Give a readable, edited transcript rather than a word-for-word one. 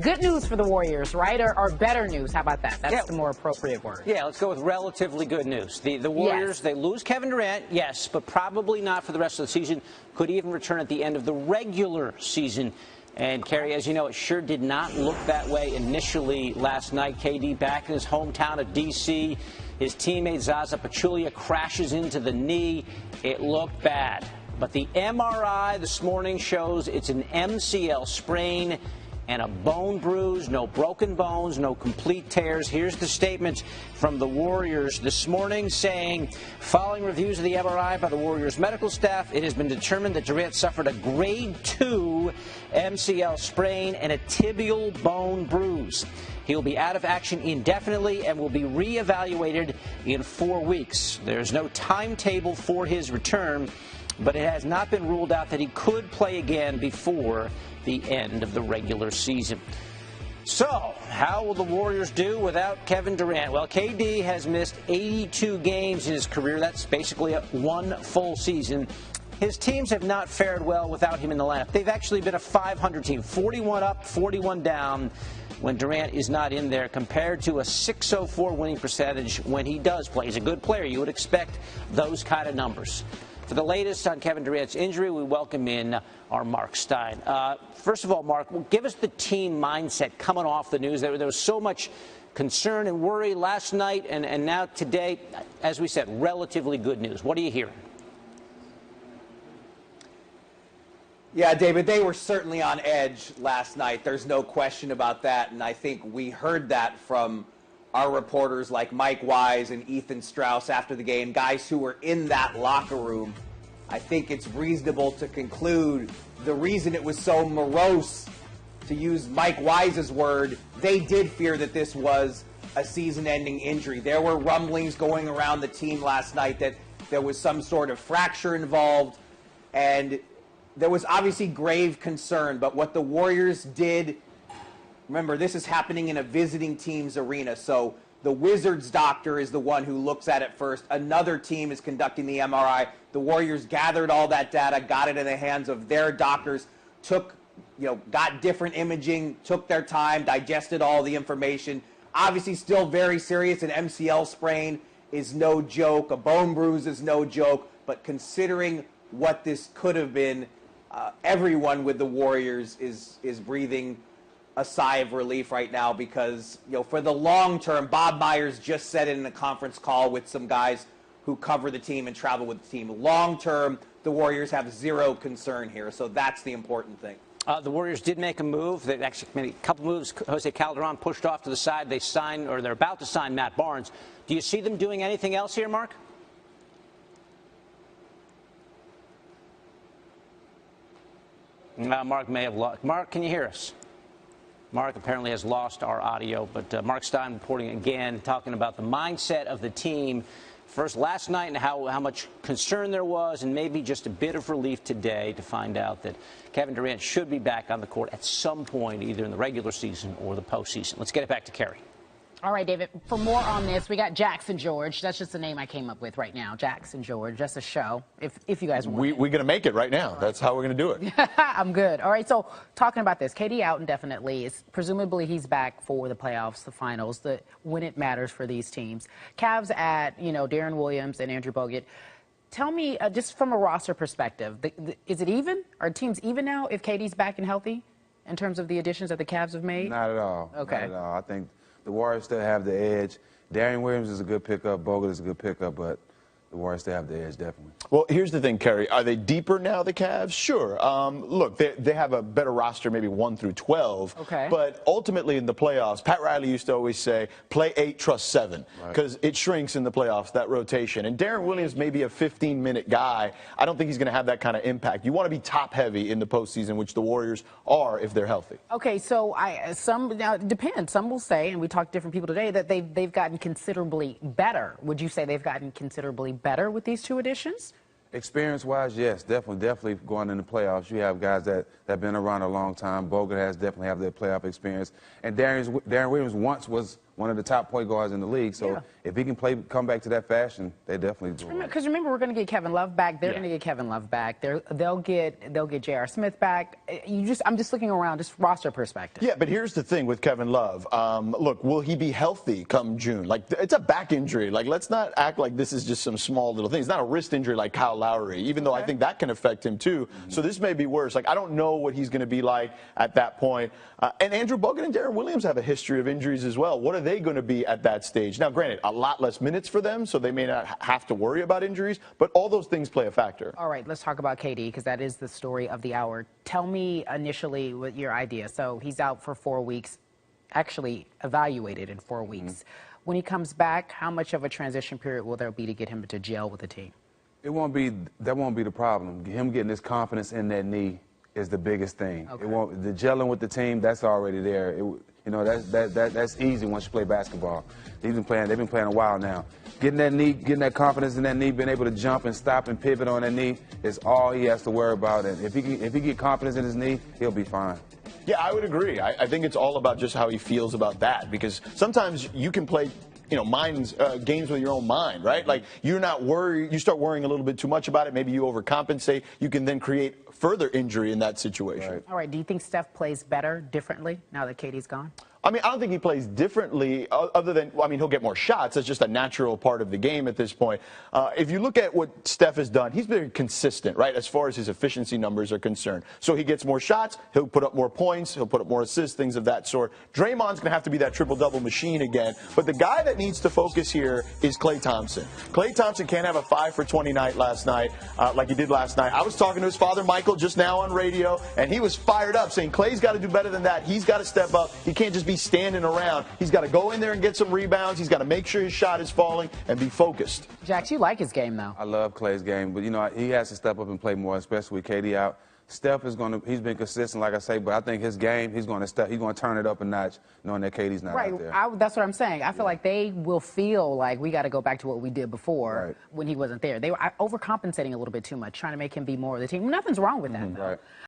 good news for the Warriors, right? Or better news. How about that? That's the more appropriate word. Yeah, let's go with relatively good news. The Warriors, they lose Kevin Durant, yes, but probably not for the rest of the season. Could even return at the end of the regular season. And, Kerry, as you know, it sure did not look that way initially last night. KD back in his hometown of D.C. His teammate Zaza Pachulia crashes into the knee. It looked bad. But the MRI this morning shows it's an MCL sprain and a bone bruise, no broken bones, no complete tears. Here's the statement from the Warriors this morning saying, following reviews of the MRI by the Warriors medical staff, it has been determined that Durant suffered a grade 2 MCL sprain and a tibial bone bruise. He will be out of action indefinitely and will be reevaluated in 4 weeks. There's no timetable for his return, but it has not been ruled out that he could play again before the end of the regular season. So, how will the Warriors do without Kevin Durant? Well, KD has missed 82 games in his career. That's basically one full season. His teams have not fared well without him in the lineup. They've actually been a 500 team, 41 up, 41 down when Durant is not in there, compared to a .604 winning percentage when he does play. He's a good player. You would expect those kind of numbers. For the latest on Kevin Durant's injury, we welcome in our Mark Stein. First of all, Mark, give us the team mindset coming off the news. There was so much concern and worry last night and now today. As we said, relatively good news. What are you hearing? Yeah, David, they were certainly on edge last night. There's no question about that. And I think we heard that from our reporters like Mike Wise and Ethan Strauss after the game, guys who were in that locker room. I think it's reasonable to conclude the reason it was so morose, to use Mike Wise's word, they did fear that this was a season-ending injury. There were rumblings going around the team last night that there was some sort of fracture involved, and there was obviously grave concern. But what the Warriors did, remember, this is happening in a visiting team's arena, so the Wizards' doctor is the one who looks at it first. Another team is conducting the MRI. The Warriors gathered all that data, got it in the hands of their doctors, got different imaging, took their time, digested all the information. Obviously still very serious. An MCL sprain is no joke. A bone bruise is no joke. But considering what this could have been, everyone with the Warriors is breathing a sigh of relief right now, because for the long term, Bob Myers just said it in a conference call with some guys who cover the team and travel with the team. Long term, the Warriors have zero concern here, so that's the important thing. The Warriors did make a move. They actually made a couple moves. Jose Calderon pushed off to the side. They signed, or they're about to sign, Matt Barnes. Do you see them doing anything else here, Mark? Mark may have lost. Mark, can you hear us? Mark apparently has lost our audio, but Mark Stein reporting again, talking about the mindset of the team. First last night and how much concern there was, and maybe just a bit of relief today to find out that Kevin Durant should be back on the court at some point, either in the regular season or the postseason. Let's get it back to Kerry. All right, David, for more on this, we got Jackson George. That's just the name I came up with right now, Jackson George. Just a show, if you guys want. We're going to make it right now. That's how we're going to do it. I'm good. All right, so talking about this, KD out indefinitely. Presumably he's back for the playoffs, the finals, when it matters for these teams. Cavs at, Darren Williams and Andrew Bogut. Tell me, just from a roster perspective, is it even? Are teams even now if KD's back and healthy in terms of the additions that the Cavs have made? Not at all. Okay. Not at all. I think the Warriors still have the edge. Darren Williams is a good pickup. Bogut is a good pickup, but the Warriors still have the edge, definitely. Well, here's the thing, Kerry. Are they deeper now, the Cavs? Sure. Look, they have a better roster, maybe 1 through 12. Okay. But ultimately in the playoffs, Pat Riley used to always say, play 8, trust 7, because it shrinks in the playoffs, that rotation. And Darren Williams may be a 15-minute guy. I don't think he's going to have that kind of impact. You want to be top-heavy in the postseason, which the Warriors are if they're healthy. Okay, so now it depends. Some will say, and we talked to different people today, that they've gotten considerably better. Would you say they've gotten considerably better with these two additions? Experience-wise, yes, definitely going in the playoffs. You have guys that have been around a long time. Bogut has definitely have their playoff experience. And Darren Williams once was one of the top point guards in the league. So Yeah. if he can come back to that fashion, they definitely do. Because remember, we're going to get Kevin Love back. They're Yeah. going to get Kevin Love back. They'll get J.R. Smith back. I'm just looking around, just roster perspective. Yeah, but here's the thing with Kevin Love. Look, will he be healthy come June? Like, it's a back injury. Like, let's not act like this is just some small little thing. It's not a wrist injury like Kyle Lowry, even though I think that can affect him too. So this may be worse. Like, I don't know what he's going to be like at that point. And Andrew Bogut and Darren Williams have a history of injuries as well. What are they going to be at that stage? Now, granted, a lot less minutes for them, so they may not have to worry about injuries, but all those things play a factor. All right, let's talk about KD, because that is the story of the hour. Tell me initially what your idea. So he's out for 4 weeks, actually evaluated in 4 weeks. When he comes back, how much of a transition period will there be to get him to gel with the team? That won't be the problem. Him getting his confidence in that knee is the biggest thing. Okay. The gelling with the team, that's already there. That's easy once you play basketball. They've been playing a while now. Getting that confidence in that knee, being able to jump and stop and pivot on that knee is all he has to worry about. And if he get confidence in his knee, he'll be fine. Yeah, I would agree. I think it's all about just how he feels about that, because sometimes you can play games with your own mind, right? Like, you're not worried, you start worrying a little bit too much about it, maybe you overcompensate, you can then create further injury in that situation. Right. All right, do you think Steph plays better, differently, now that KD's gone? I mean, I don't think he plays differently other than, he'll get more shots. That's just a natural part of the game at this point. If you look at what Steph has done, he's been consistent, right, as far as his efficiency numbers are concerned. So he gets more shots, he'll put up more points, he'll put up more assists, things of that sort. Draymond's going to have to be that triple-double machine again. But the guy that needs to focus here is Klay Thompson. Klay Thompson can't have a 5 for 20 night last night like he did last night. I was talking to his father, Michael, just now on radio, and he was fired up, saying Klay's got to do better than that. He's got to step up. He can't just be standing around. He's got to go in there and get some rebounds. He's got to make sure his shot is falling and be focused. Jax, you like his game, though. I love Klay's game, but he has to step up and play more, especially with KD out. Steph he's been consistent, like I say, but I think his game, he's going to turn it up a notch, knowing that KD's not out there. That's what I'm saying. I feel like they will feel like we got to go back to what we did before when he wasn't there. They were overcompensating a little bit too much, trying to make him be more of the team. Nothing's wrong with that, though. Right.